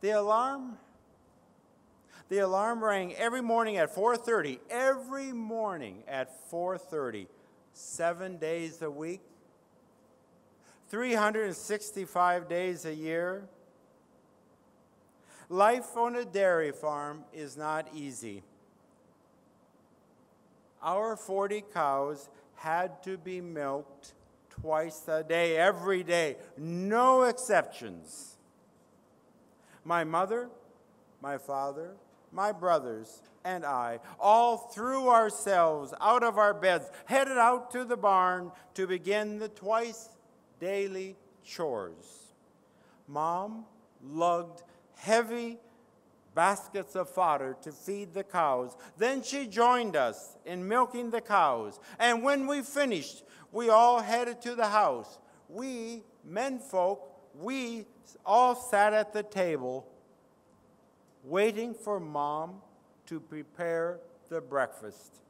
The alarm rang every morning at 4:30, every morning at 4:30, 7 days a week, 365 days a year. Life on a dairy farm is not easy. Our 40 cows had to be milked twice a day, every day, no exceptions. My mother, my father, my brothers, and I all threw ourselves out of our beds, headed out to the barn to begin the twice daily chores. Mom lugged heavy baskets of fodder to feed the cows. Then she joined us in milking the cows. And when we finished, we all headed to the house. We, menfolk, we all sat at the table waiting for Mom to prepare the breakfast.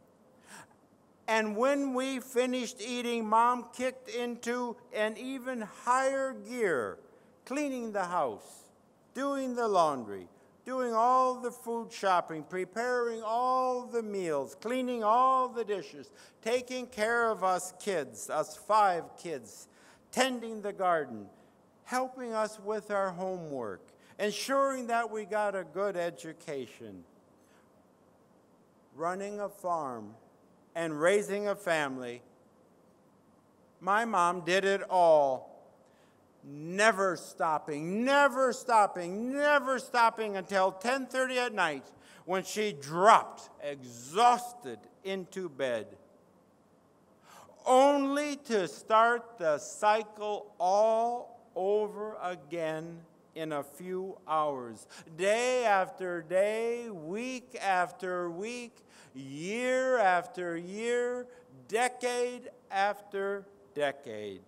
And when we finished eating, Mom kicked into an even higher gear, cleaning the house, doing the laundry, doing all the food shopping, preparing all the meals, cleaning all the dishes, taking care of us kids, us 5 kids, tending the garden, helping us with our homework, ensuring that we got a good education. Running a farm and raising a family, my mom did it all. Never stopping until 10:30 at night when she dropped exhausted into bed, only to start the cycle all over again in a few hours, day after day, week after week, year after year, decade after decade.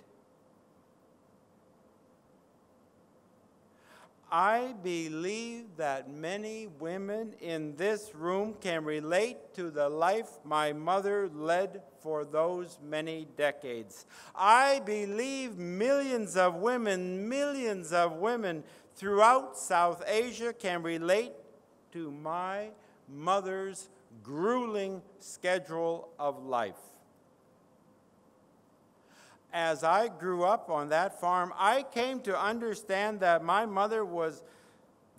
I believe that many women in this room can relate to the life my mother led for those many decades. I believe millions of women throughout South Asia can relate to my mother's grueling schedule of life. As I grew up on that farm, I came to understand that my mother was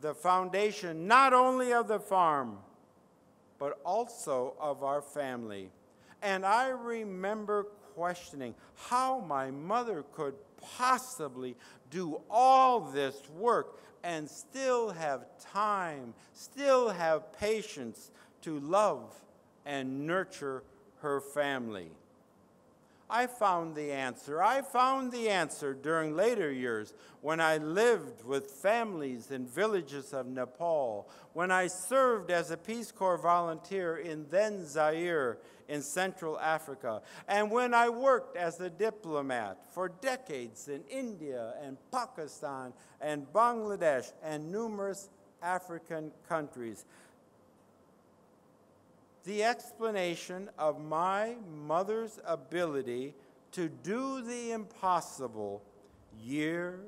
the foundation not only of the farm, but also of our family. And I remember questioning how my mother could possibly do all this work and still have time, still have patience to love and nurture her family. I found the answer during later years when I lived with families in villages of Nepal, when I served as a Peace Corps volunteer in then Zaire in Central Africa, and when I worked as a diplomat for decades in India and Pakistan and Bangladesh and numerous African countries. The explanation of my mother's ability to do the impossible year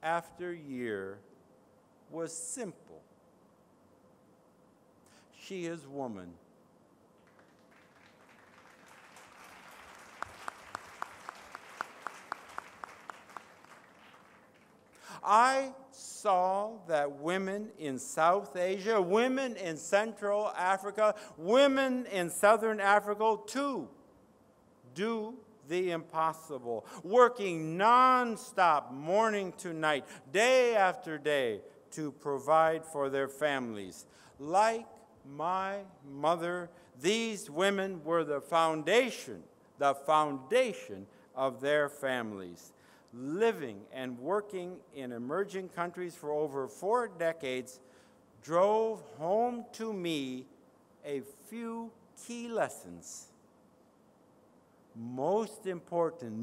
after year was simple. She is woman. I saw that women in South Asia, women in Central Africa, women in Southern Africa too do the impossible, working non-stop, morning to night, day after day, to provide for their families. Like my mother, these women were the foundation of their families. Living and working in emerging countries for over 4 decades drove home to me a few key lessons. Most important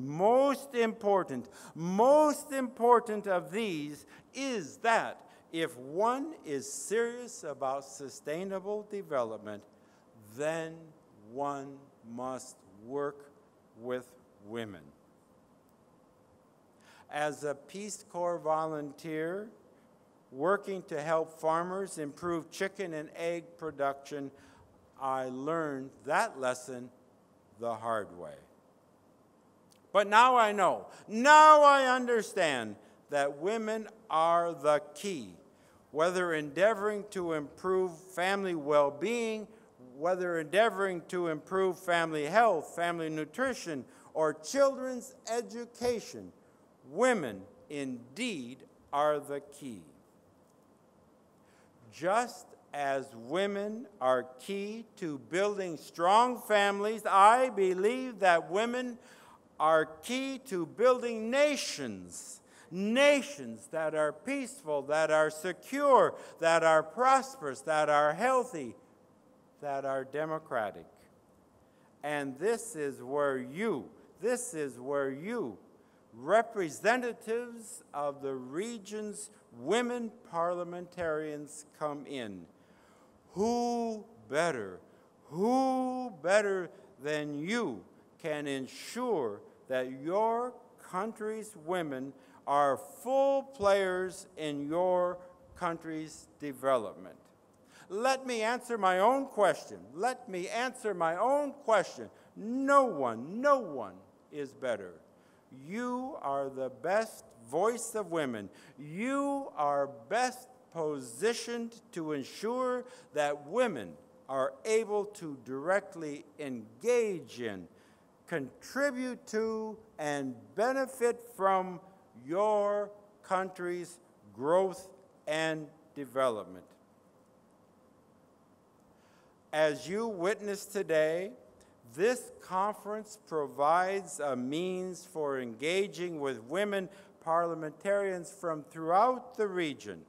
of these is that if one is serious about sustainable development, then one must work with women. As a Peace Corps volunteer working to help farmers improve chicken and egg production, I learned that lesson the hard way. But now I know, now I understand that women are the key, whether endeavoring to improve family well-being, whether endeavoring to improve family health, family nutrition, or children's education. Women indeed are the key. Just as women are key to building strong families, I believe that women are key to building nations. Nations that are peaceful, that are secure, that are prosperous, that are healthy, that are democratic. And this is where you, representatives of the region's women parliamentarians, come in. Who better than you can ensure that your country's women are full players in your country's development? Let me answer my own question. No one is better. You are the best voice of women. You are best positioned to ensure that women are able to directly engage in, contribute to, and benefit from your country's growth and development. As you witness today, this conference provides a means for engaging with women parliamentarians from throughout the region.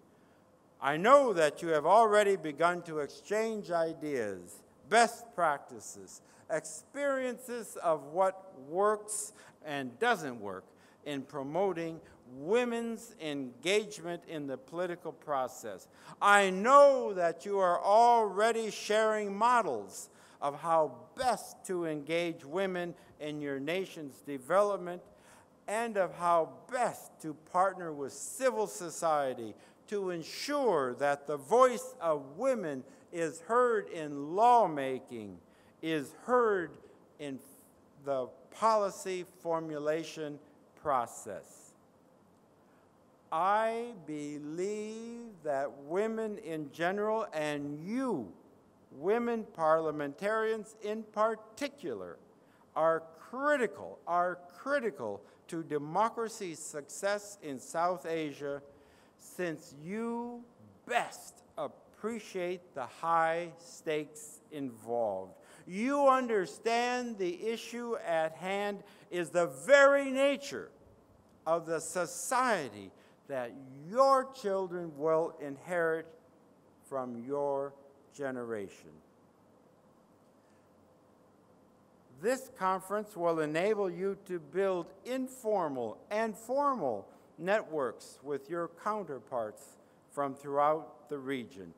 I know that you have already begun to exchange ideas, best practices, experiences of what works and doesn't work in promoting women's engagement in the political process. I know that you are already sharing models of how best to engage women in your nation's development and of how best to partner with civil society to ensure that the voice of women is heard in lawmaking, is heard in the policy formulation process. I believe that women in general, and you, women parliamentarians in particular, are critical to democracy's success in South Asia, since you best appreciate the high stakes involved. You understand the issue at hand is the very nature of the society that your children will inherit from your generation. This conference will enable you to build informal and formal networks with your counterparts from throughout the region.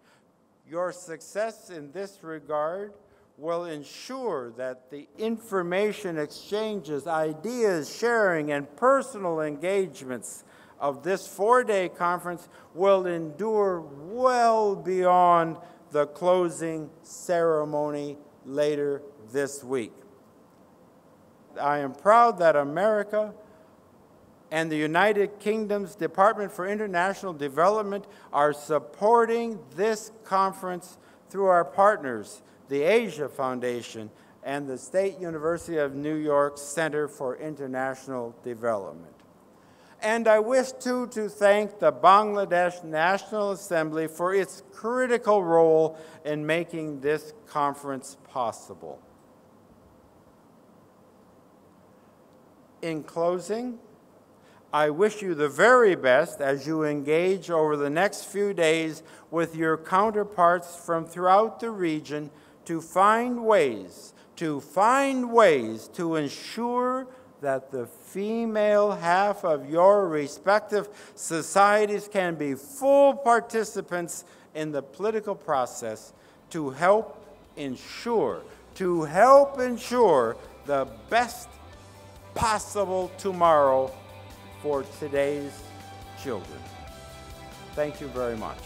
Your success in this regard will ensure that the information exchanges, ideas sharing, and personal engagements of this four-day conference will endure well beyond the closing ceremony later this week. I am proud that America and the United Kingdom's Department for International Development are supporting this conference through our partners, the Asia Foundation and the State University of New York Center for International Development. And I wish, too, to thank the Bangladesh National Assembly for its critical role in making this conference possible. In closing, I wish you the very best as you engage over the next few days with your counterparts from throughout the region to find ways to ensure that the female half of your respective societies can be full participants in the political process to help ensure the best possible tomorrow for today's children. Thank you very much.